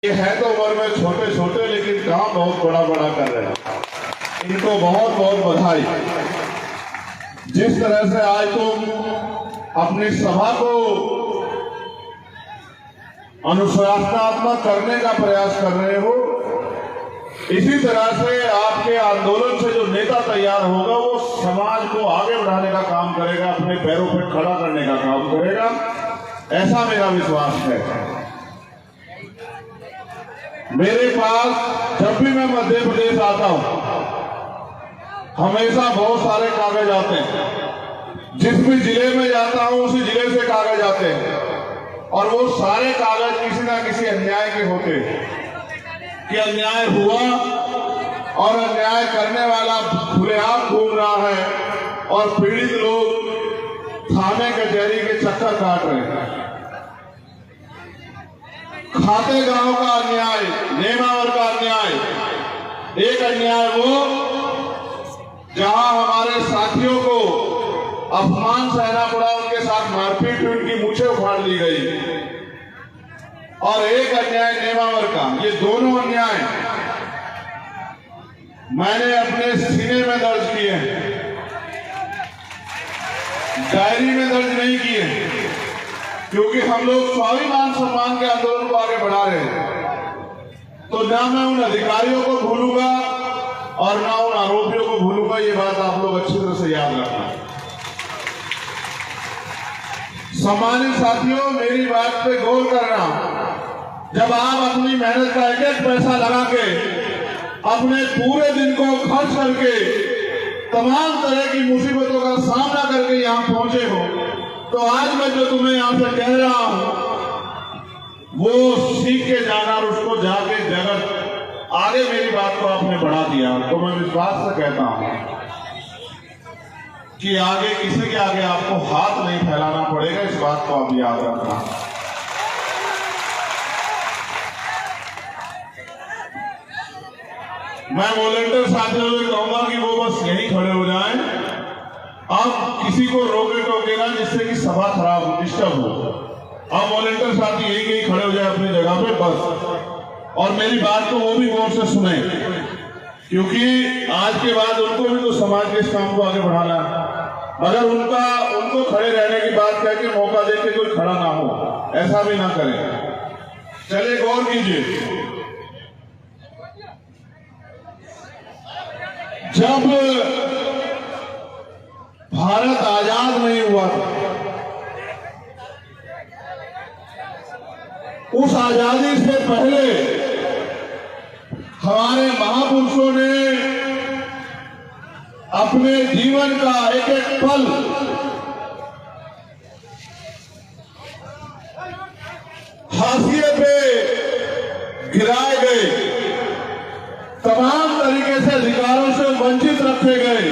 ये है तो उम्र में छोटे छोटे, लेकिन काम बहुत बड़ा बड़ा कर रहे हैं। इनको बहुत बहुत बधाई। जिस तरह से आज तुम अपनी सभा को अनुशासनात्मक करने का प्रयास कर रहे हो, इसी तरह से आपके आंदोलन से जो नेता तैयार होगा वो समाज को आगे बढ़ाने का काम करेगा, अपने पैरों पर खड़ा करने का काम करेगा, ऐसा मेरा विश्वास है। मेरे पास जब भी मैं मध्य प्रदेश आता हूं, हमेशा बहुत सारे कागज आते हैं। जिस भी जिले में जाता हूं उसी जिले से कागज आते हैं, और वो सारे कागज किसी ना किसी अन्याय के होते हैं कि अन्याय हुआ और अन्याय करने वाला खुलेआम घूम रहा है और पीड़ित लोग थाने कचहरी के चक्कर काट रहे हैं। खाते गांव का अन्याय, नेमावर का अन्याय, एक अन्याय वो जहां हमारे साथियों को अपमान सहना पड़ा, उनके साथ मारपीट हुई, उनकी मूछें उखाड़ ली गई, और एक अन्याय नेमावर का। ये दोनों अन्याय मैंने अपने सीने में दर्ज किए हैं, डायरी में दर्ज नहीं किए, क्योंकि हम लोग स्वाभिमान सम्मान के आंदोलन को आगे बढ़ा रहे हैं। तो ना मैं उन अधिकारियों को भूलूंगा और ना उन आरोपियों को भूलूंगा। ये बात आप लोग अच्छी तरह से याद रखना। सम्मानित साथियों, मेरी बात पे गौर करना। जब आप अपनी मेहनत का एक एक पैसा लगा के, अपने पूरे दिन को खर्च करके, तमाम तरह की मुसीबतों का सामना करके यहाँ पहुंचे हो, तो आज मैं जो तुम्हें यहाँ से कह रहा हूं वो सीख के जाना, और उसको जाके जगत आगे मेरी बात को आपने बढ़ा दिया। तो मैं विश्वास से कहता हूं कि आगे किसी के आगे आपको हाथ नहीं फैलाना पड़ेगा, इस बात को आप याद रखना। मैं वॉलंटियर साथियों से कहूंगा कि वो बस यहीं खड़े हो जाएं। आप किसी को रोके टोके ना, जिससे कि सभा खराब हो, डिस्टर्ब हो। आप वॉलंटियर साथी यही खड़े हो जाए अपनी जगह पे बस, और मेरी बात को वो भी गौर से सुने, क्योंकि आज के बाद उनको भी तो समाज के इस काम को आगे बढ़ाना है। अगर उनको खड़े रहने की बात कह के मौका दे के कोई खड़ा ना हो, ऐसा भी ना करें। चले गौर कीजिए, जब भारत आजाद नहीं हुआ था, उस आजादी से पहले हमारे महापुरुषों ने अपने जीवन का एक एक पल हाशिए पे गिराए गए, तमाम तरीके से अधिकारों से वंचित रखे गए,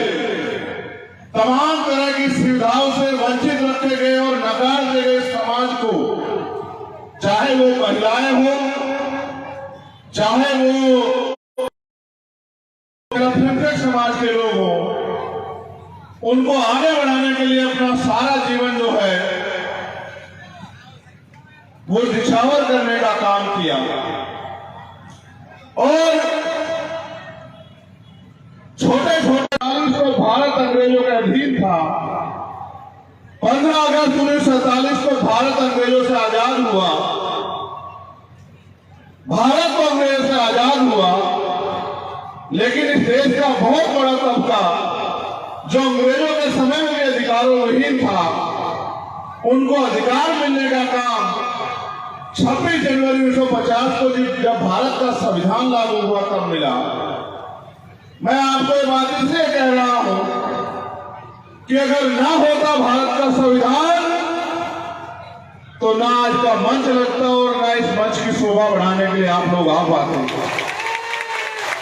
तमाम तरह की सुविधाओं से वंचित रखे गए और नकार दिए गए समाज को, चाहे वो महिलाएं हो, चाहे वो समाज के लोग हो, उनको आगे बढ़ाने के लिए अपना सारा जीवन जो है वो निछावर करने का काम किया। और छोटे छोटे को भारत अंग्रेजों के अधीन था। 15 अगस्त 1947 को भारत अंग्रेजों से आजाद हुआ, भारत को अंग्रेजों से आजाद हुआ, लेकिन इस देश का बहुत बड़ा तबका जो अंग्रेजों के समय में भी अधिकारों विहीन था, उनको अधिकार मिलने का काम 26 जनवरी 1950 को जब भारत का संविधान लागू हुआ तब मिला। मैं आपको ये बात इसलिए कह रहा हूं कि अगर ना होता भारत का संविधान तो ना आज का मंच लगता और ना इस मंच की शोभा बढ़ाने के लिए आप लोग आ पाते।